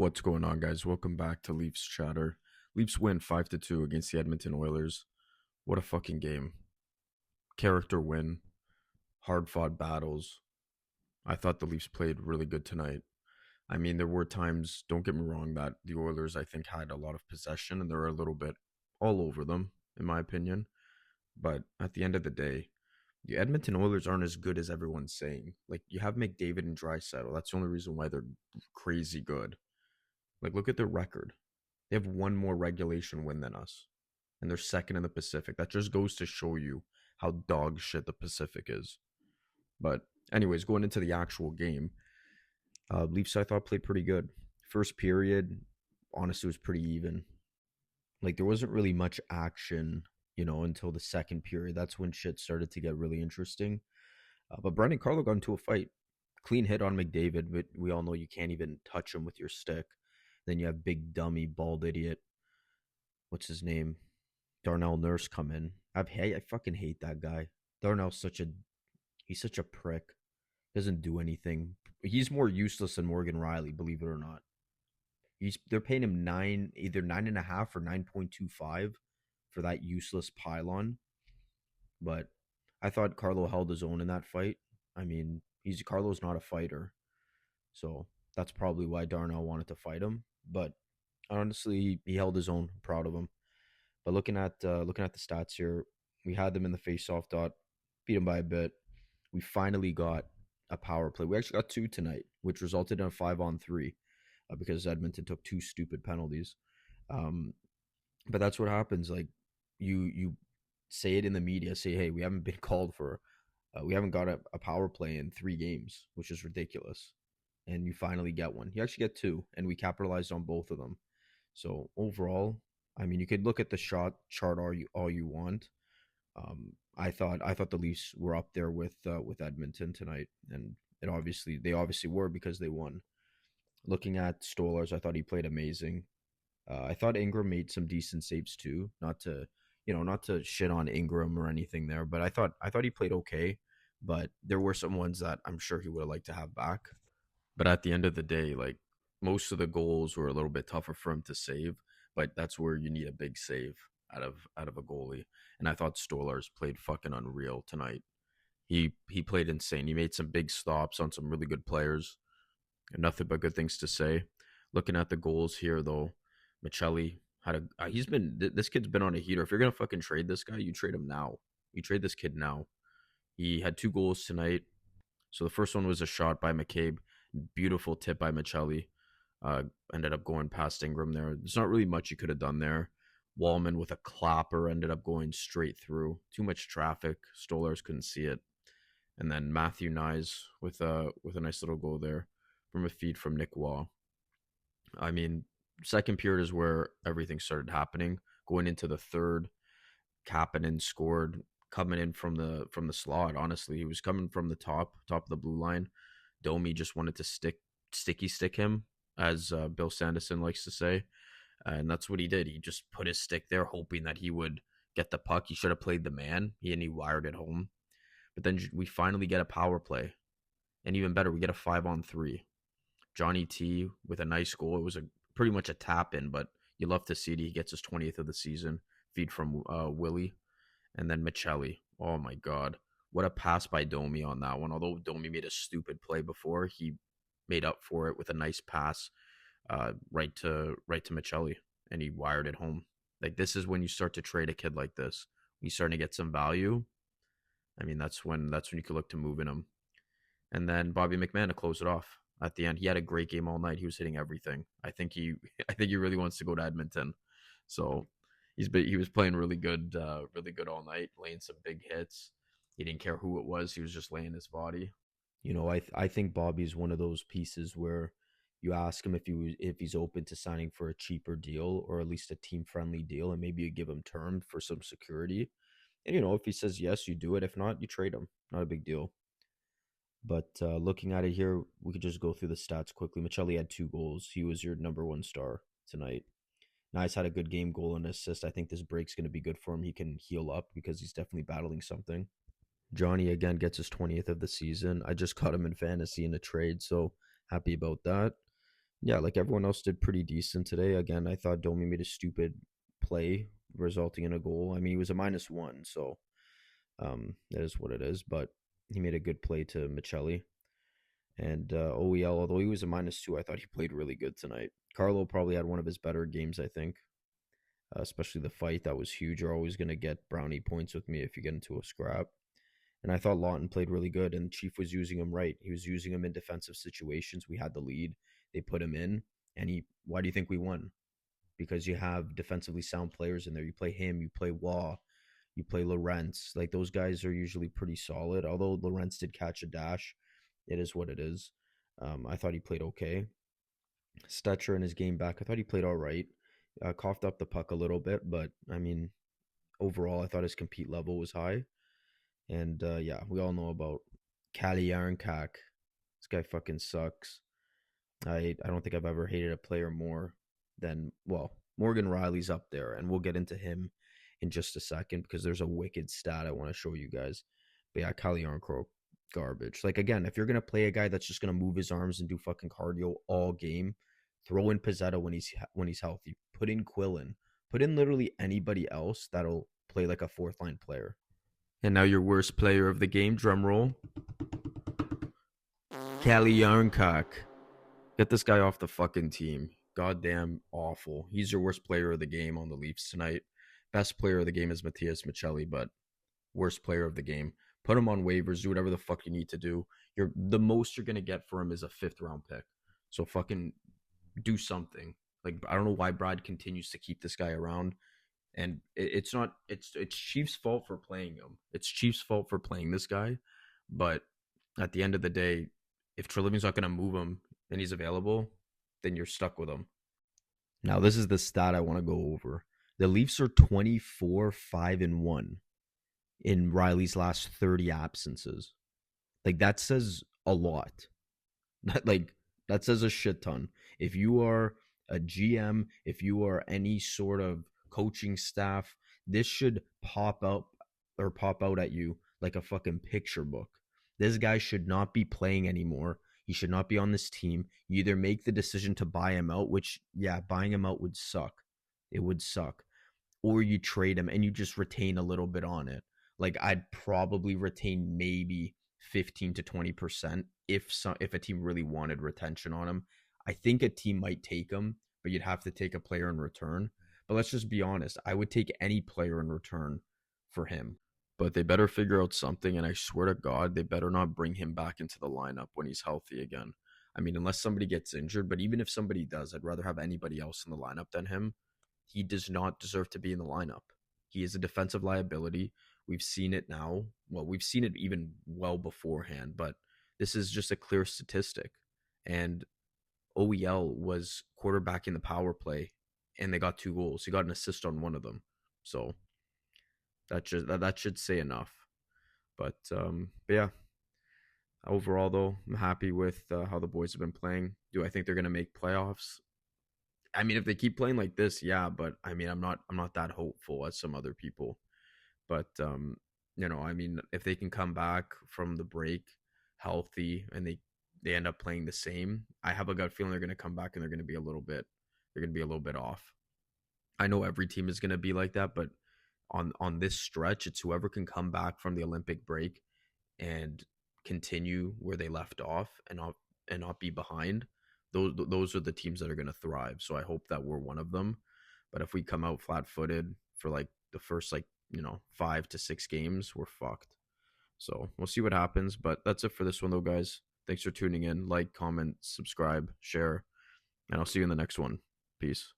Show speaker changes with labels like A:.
A: What's going on, guys? Welcome back to Leafs Chatter. Leafs win 5-2 against the Edmonton Oilers. What a fucking game. Character win, hard fought battles. I thought the Leafs played really good tonight. I mean, there were times, don't get me wrong, that the Oilers, I think, had a lot of possession and they were a little bit all over them, in my opinion. But at the end of the day, the Edmonton Oilers aren't as good as everyone's saying. Like, you have McDavid and Draisaitl. That's the only reason why they're crazy good. Like, look at their record. They have one more regulation win than us, and they're second in the Pacific. That just goes to show you how dog shit the Pacific is. But, anyways, going into the actual game, Leafs I thought played pretty good. First period, honestly, was pretty even. Like, there wasn't really much action, until the second period. That's when shit started to get really interesting. But Brendan Carlo got into a fight. Clean hit on McDavid, but we all know you can't even touch him with your stick. Then you have big dummy bald idiot. What's his name? Darnell Nurse come in. I fucking hate that guy. Darnell's he's such a prick. Doesn't do anything. He's more useless than Morgan Riley, believe it or not. They're paying him either 9.5 or 9.25 for that useless pylon. But I thought Carlo held his own in that fight. I mean, Carlo's not a fighter, so that's probably why Darnell wanted to fight him. But honestly, he held his own. Proud of him. But looking at the stats here, we had them in the face-off dot, beat them by a bit. We finally got a power play. We actually got two tonight, which resulted in a 5-on-3 because Edmonton took two stupid penalties. But that's what happens. Like you say it in the media, say, hey, we haven't been called for, we haven't got a power play in 3 games, which is ridiculous. And you finally get one. You actually get two, and we capitalized on both of them. So overall, I mean, you could look at the shot chart all you want. I thought the Leafs were up there with Edmonton tonight, and they obviously were because they won. Looking at Stolarz, I thought he played amazing. I thought Ingram made some decent saves too. Not to shit on Ingram or anything there, but I thought he played okay. But there were some ones that I'm sure he would have liked to have back. But at the end of the day, like most of the goals were a little bit tougher for him to save. But that's where you need a big save out of a goalie. And I thought Stolarz played fucking unreal tonight. He played insane. He made some big stops on some really good players. Nothing but good things to say. Looking at the goals here, though, Michelli had this kid's been on a heater. If you're gonna fucking trade this guy, you trade him now. You trade this kid now. He had 2 goals tonight. So the first one was a shot by McCabe, beautiful tip by Michelli. Ended up going past Ingram there. There's not really much you could have done there. Wallman with a clapper ended up going straight through. Too much traffic. Stolarz couldn't see it. And then Matthew Nyes with a nice little goal there from a feed from Nick Waugh. I mean, second period is where everything started happening. Going into the third, Kapanen scored, coming in from the slot. Honestly, he was coming from the top of the blue line. Domi just wanted to sticky stick him, as Bill Sanderson likes to say, and that's what he did. He just put his stick there, hoping that he would get the puck. He should have played the man. He wired it home. But then we finally get a power play, and even better, we get a 5-on-3. Johnny T with a nice goal. It was pretty much a tap in, but you love to see it. He gets his 20th of the season. Feed from Willie, and then Michelli. Oh my God, what a pass by Domi on that one. Although Domi made a stupid play before, he made up for it with a nice pass, right to Michelli, and he wired it home. Like, this is when you start to trade a kid like this. When you start to get some value. I mean, that's when you could look to moving him. And then Bobby McMann to close it off at the end. He had a great game all night. He was hitting everything. I think he really wants to go to Edmonton. So he was playing really good all night, laying some big hits. He didn't care who it was. He was just laying his body. I think Bobby's one of those pieces where you ask him if he's open to signing for a cheaper deal or at least a team friendly deal, and maybe you give him term for some security. And if he says yes, you do it. If not, you trade him. Not a big deal. But looking at it here, we could just go through the stats quickly. Michelli had 2 goals. He was your number one star tonight. Nice had a good game, goal and assist. I think this break's going to be good for him. He can heal up because he's definitely battling something. Johnny again gets his 20th of the season. I just caught him in fantasy in a trade, so happy about that. Yeah, like everyone else did pretty decent today. Again, I thought Domi made a stupid play resulting in a goal. I mean, he was a -1, so that is what it is. But he made a good play to Michelli. And OEL, although he was a -2, I thought he played really good tonight. Carlo probably had one of his better games, I think. Especially the fight, that was huge. You're always going to get brownie points with me if you get into a scrap. And I thought Lawton played really good, and Chief was using him right. He was using him in defensive situations. We had the lead. They put him in, and he. Why do you think we won? Because you have defensively sound players in there. You play him, you play Waugh, you play Lorentz. Like those guys are usually pretty solid. Although Lorentz did catch a dash, it is what it is. I thought he played okay. Stetcher in his game back, I thought he played all right. Coughed up the puck a little bit, but I mean, overall, I thought his compete level was high. And yeah, we all know about Kali Yarnkak. This guy fucking sucks. I don't think I've ever hated a player more than, well, Morgan Riley's up there, and we'll get into him in just a second because there's a wicked stat I want to show you guys. But yeah, Kali Yarncroke, garbage. Like again, if you're gonna play a guy that's just gonna move his arms and do fucking cardio all game, throw in Pizzetta when he's healthy. Put in Quillen. Put in literally anybody else that'll play like a fourth line player. And now your worst player of the game, drum roll. Kali Yarncak. Get this guy off the fucking team. Goddamn awful. He's your worst player of the game on the Leafs tonight. Best player of the game is Matthias Michelli, but worst player of the game. Put him on waivers. Do whatever the fuck you need to do. The most you're gonna get for him is a 5th-round pick. So fucking do something. Like I don't know why Brad continues to keep this guy around. And it's not it's Chiefs' fault for playing him. It's Chiefs' fault for playing this guy. But at the end of the day, if Treliving's not going to move him and he's available, then you're stuck with him. Now this is the stat I want to go over. The Leafs are 24-5-1 in Riley's last 30 absences. Like that says a lot. Like that says a shit ton. If you are a GM, if you are any sort of coaching staff, this should pop out at you like a fucking picture book. This guy should not be playing anymore. He should not be on this team. You either make the decision to buy him out, which, yeah, buying him out would suck. It would suck. Or you trade him and you just retain a little bit on it. Like, I'd probably retain maybe 15 to 20% if a team really wanted retention on him. I think a team might take him, but you'd have to take a player in return. But let's just be honest. I would take any player in return for him. But they better figure out something, and I swear to God, they better not bring him back into the lineup when he's healthy again. I mean, unless somebody gets injured, but even if somebody does, I'd rather have anybody else in the lineup than him. He does not deserve to be in the lineup. He is a defensive liability. We've seen it now. Well, we've seen it even well beforehand, but this is just a clear statistic. And OEL was quarterbacking the power play, and they got 2 goals. He got an assist on one of them. So that should say enough. But yeah, overall though, I'm happy with how the boys have been playing. Do I think they're gonna make playoffs? I mean, if they keep playing like this, yeah. But I mean, I'm not that hopeful as some other people. But I mean, if they can come back from the break healthy and they end up playing the same, I have a gut feeling they're gonna come back and they're gonna be a little bit off. I know every team is gonna be like that, but on this stretch, it's whoever can come back from the Olympic break and continue where they left off and not be behind. Those are the teams that are going to thrive. So I hope that we're one of them. But if we come out flat-footed for like the first 5 to 6 games, we're fucked. So we'll see what happens. But that's it for this one though, guys. Thanks for tuning in. Like, comment, subscribe, share, and I'll see you in the next one. Peace.